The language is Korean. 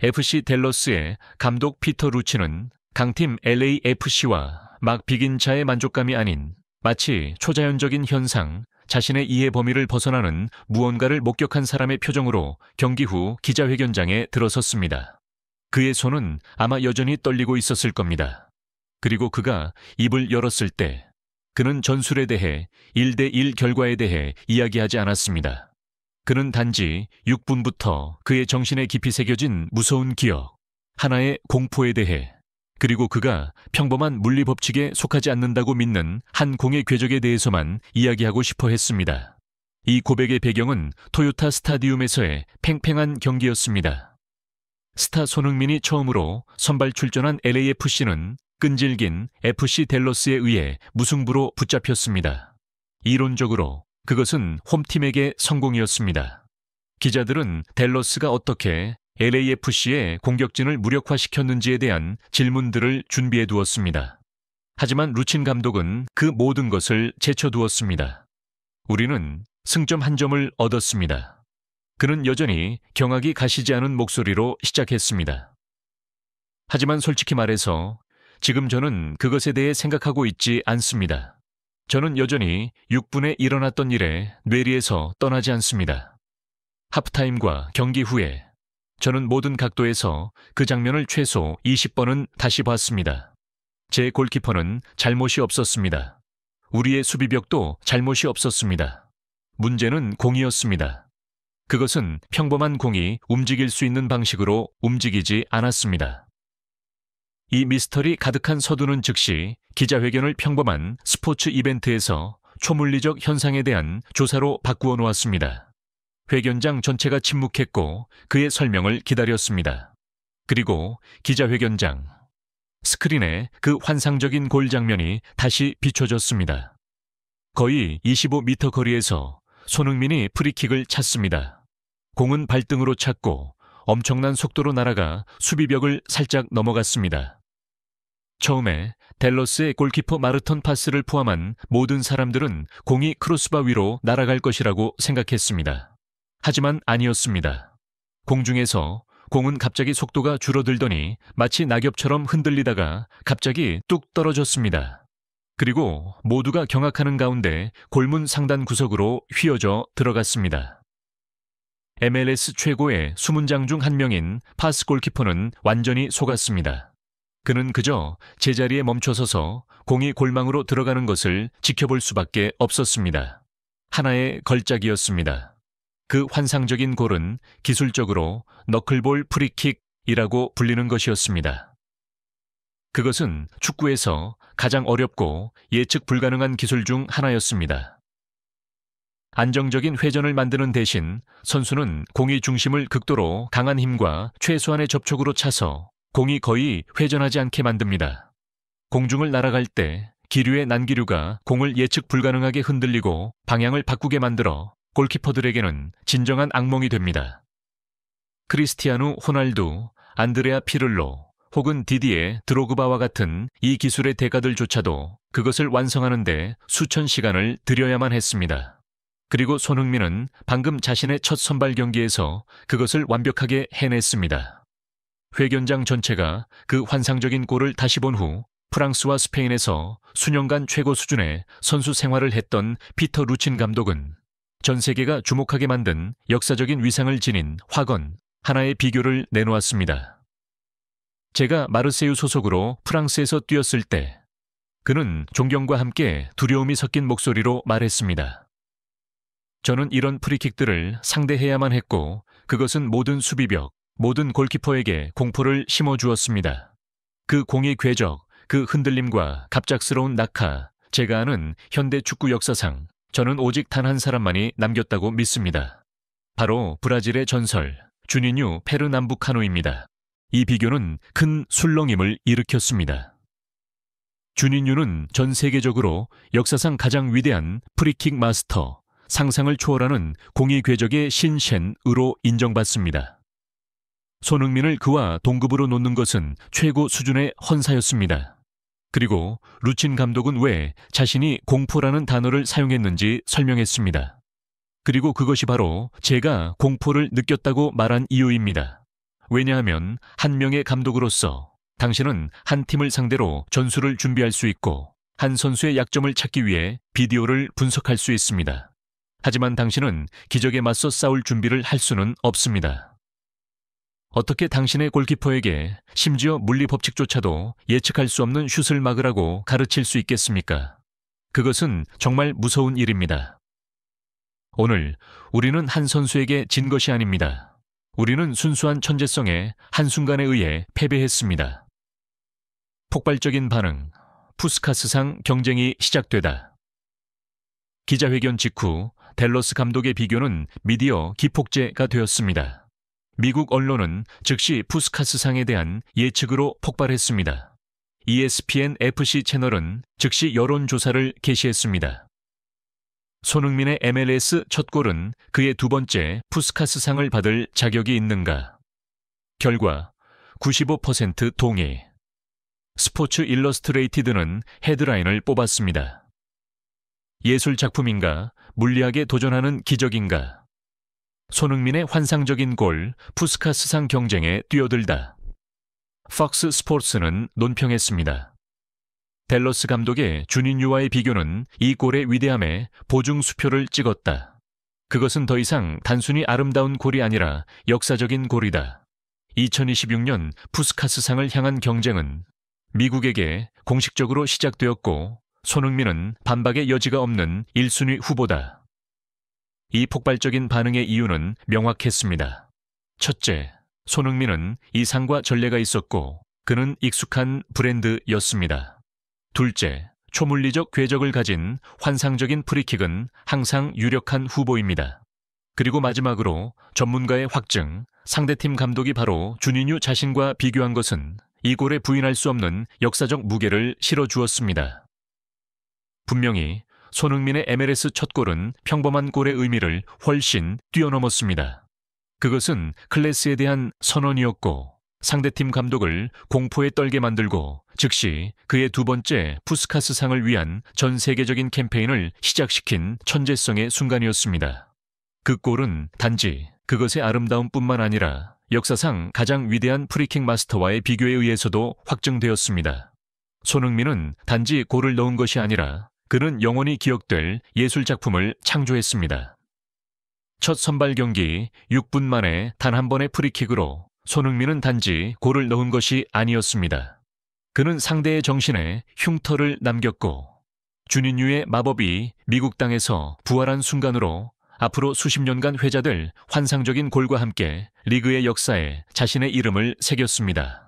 FC 댈러스의 감독 피터 루치는 강팀 LAFC와 막 비긴 자의 만족감이 아닌 마치 초자연적인 현상, 자신의 이해 범위를 벗어나는 무언가를 목격한 사람의 표정으로 경기 후 기자회견장에 들어섰습니다. 그의 손은 아마 여전히 떨리고 있었을 겁니다. 그리고 그가 입을 열었을 때 그는 전술에 대해 1대1 결과에 대해 이야기하지 않았습니다. 그는 단지 6분부터 그의 정신에 깊이 새겨진 무서운 기억, 하나의 공포에 대해, 그리고 그가 평범한 물리법칙에 속하지 않는다고 믿는 한 공의 궤적에 대해서만 이야기하고 싶어 했습니다. 이 고백의 배경은 토요타 스타디움에서의 팽팽한 경기였습니다. 스타 손흥민이 처음으로 선발 출전한 LAFC는 끈질긴 FC 댈러스에 의해 무승부로 붙잡혔습니다. 이론적으로 그것은 홈팀에게 성공이었습니다. 기자들은 댈러스가 어떻게 LAFC의 공격진을 무력화시켰는지에 대한 질문들을 준비해 두었습니다. 하지만 루친 감독은 그 모든 것을 제쳐두었습니다. 우리는 승점 1점을 얻었습니다. 그는 여전히 경악이 가시지 않은 목소리로 시작했습니다. 하지만 솔직히 말해서 지금 저는 그것에 대해 생각하고 있지 않습니다. 저는 여전히 6분에 일어났던 일에 뇌리에서 떠나지 않습니다. 하프타임과 경기 후에 저는 모든 각도에서 그 장면을 최소 20번은 다시 봤습니다. 제 골키퍼는 잘못이 없었습니다. 우리의 수비벽도 잘못이 없었습니다. 문제는 공이었습니다. 그것은 평범한 공이 움직일 수 있는 방식으로 움직이지 않았습니다. 이 미스터리 가득한 서두는 즉시 기자회견을 평범한 스포츠 이벤트에서 초물리적 현상에 대한 조사로 바꾸어 놓았습니다. 회견장 전체가 침묵했고 그의 설명을 기다렸습니다. 그리고 기자회견장 스크린에 그 환상적인 골 장면이 다시 비춰졌습니다. 거의 25m 거리에서 손흥민이 프리킥을 찼습니다. 공은 발등으로 찼고 엄청난 속도로 날아가 수비벽을 살짝 넘어갔습니다. 처음에 댈러스의 골키퍼 마르턴 파스를 포함한 모든 사람들은 공이 크로스바 위로 날아갈 것이라고 생각했습니다. 하지만 아니었습니다. 공중에서 공은 갑자기 속도가 줄어들더니 마치 낙엽처럼 흔들리다가 갑자기 뚝 떨어졌습니다. 그리고 모두가 경악하는 가운데 골문 상단 구석으로 휘어져 들어갔습니다. MLS 최고의 수문장 중 한 명인 파스 골키퍼는 완전히 속았습니다. 그는 그저 제자리에 멈춰서서 공이 골망으로 들어가는 것을 지켜볼 수밖에 없었습니다. 하나의 걸작이었습니다. 그 환상적인 골은 기술적으로 너클볼 프리킥이라고 불리는 것이었습니다. 그것은 축구에서 가장 어렵고 예측 불가능한 기술 중 하나였습니다. 안정적인 회전을 만드는 대신 선수는 공의 중심을 극도로 강한 힘과 최소한의 접촉으로 차서 공이 거의 회전하지 않게 만듭니다. 공중을 날아갈 때 기류의 난기류가 공을 예측 불가능하게 흔들리고 방향을 바꾸게 만들어 골키퍼들에게는 진정한 악몽이 됩니다. 크리스티아누 호날두, 안드레아 피를로 혹은 디디에 드로그바와 같은 이 기술의 대가들조차도 그것을 완성하는데 수천 시간을 들여야만 했습니다. 그리고 손흥민은 방금 자신의 첫 선발 경기에서 그것을 완벽하게 해냈습니다. 회견장 전체가 그 환상적인 골을 다시 본 후 프랑스와 스페인에서 수년간 최고 수준의 선수 생활을 했던 피터 루친 감독은 전 세계가 주목하게 만든 역사적인 위상을 지닌 화건 하나의 비교를 내놓았습니다. 제가 마르세유 소속으로 프랑스에서 뛰었을 때 그는 존경과 함께 두려움이 섞인 목소리로 말했습니다. 저는 이런 프리킥들을 상대해야만 했고 그것은 모든 수비벽, 모든 골키퍼에게 공포를 심어주었습니다. 그 공의 궤적, 그 흔들림과 갑작스러운 낙하, 제가 아는 현대 축구 역사상 저는 오직 단 한 사람만이 남겼다고 믿습니다. 바로 브라질의 전설, 주니뉴 페르남부카노입니다. 이 비교는 큰 술렁임을 일으켰습니다. 주니뉴는 전 세계적으로 역사상 가장 위대한 프리킥 마스터, 상상을 초월하는 공의 궤적의 신셴으로 인정받습니다. 손흥민을 그와 동급으로 놓는 것은 최고 수준의 헌사였습니다. 그리고 루친 감독은 왜 자신이 공포라는 단어를 사용했는지 설명했습니다. 그리고 그것이 바로 제가 공포를 느꼈다고 말한 이유입니다. 왜냐하면 한 명의 감독으로서 당신은 한 팀을 상대로 전술을 준비할 수 있고 한 선수의 약점을 찾기 위해 비디오를 분석할 수 있습니다. 하지만 당신은 기적에 맞서 싸울 준비를 할 수는 없습니다. 어떻게 당신의 골키퍼에게 심지어 물리 법칙조차도 예측할 수 없는 슛을 막으라고 가르칠 수 있겠습니까? 그것은 정말 무서운 일입니다. 오늘 우리는 한 선수에게 진 것이 아닙니다. 우리는 순수한 천재성의 한순간에 의해 패배했습니다. 폭발적인 반응, 푸스카스상 경쟁이 시작되다. 기자회견 직후 댈러스 감독의 비교는 미디어 기폭제가 되었습니다. 미국 언론은 즉시 푸스카스상에 대한 예측으로 폭발했습니다. ESPN FC 채널은 즉시 여론조사를 게시했습니다. 손흥민의 MLS 첫 골은 그의 두 번째 푸스카스상을 받을 자격이 있는가? 결과 95% 동의. 스포츠 일러스트레이티드는 헤드라인을 뽑았습니다. 예술 작품인가? 물리학에 도전하는 기적인가? 손흥민의 환상적인 골, 푸스카스상 경쟁에 뛰어들다. 팍스 스포츠는 논평했습니다. 댈러스 감독의 주니뉴와의 비교는 이 골의 위대함에 보증수표를 찍었다. 그것은 더 이상 단순히 아름다운 골이 아니라 역사적인 골이다. 2026년 푸스카스상을 향한 경쟁은 미국에게 공식적으로 시작되었고 손흥민은 반박의 여지가 없는 1순위 후보다. 이 폭발적인 반응의 이유는 명확했습니다. 첫째, 손흥민은 이 상과 전례가 있었고 그는 익숙한 브랜드였습니다. 둘째, 초물리적 궤적을 가진 환상적인 프리킥은 항상 유력한 후보입니다. 그리고 마지막으로 전문가의 확증, 상대팀 감독이 바로 주니뉴 자신과 비교한 것은 이 골에 부인할 수 없는 역사적 무게를 실어주었습니다. 분명히 손흥민의 MLS 첫 골은 평범한 골의 의미를 훨씬 뛰어넘었습니다. 그것은 클래스에 대한 선언이었고 상대팀 감독을 공포에 떨게 만들고 즉시 그의 두 번째 푸스카스상을 위한 전 세계적인 캠페인을 시작시킨 천재성의 순간이었습니다. 그 골은 단지 그것의 아름다움뿐만 아니라 역사상 가장 위대한 프리킥 마스터와의 비교에 의해서도 확증되었습니다. 손흥민은 단지 골을 넣은 것이 아니라 그는 영원히 기억될 예술작품을 창조했습니다. 첫 선발 경기 6분 만에 단 한 번의 프리킥으로 손흥민은 단지 골을 넣은 것이 아니었습니다. 그는 상대의 정신에 흉터를 남겼고 주니뉴의 마법이 미국 땅에서 부활한 순간으로 앞으로 수십 년간 회자될 환상적인 골과 함께 리그의 역사에 자신의 이름을 새겼습니다.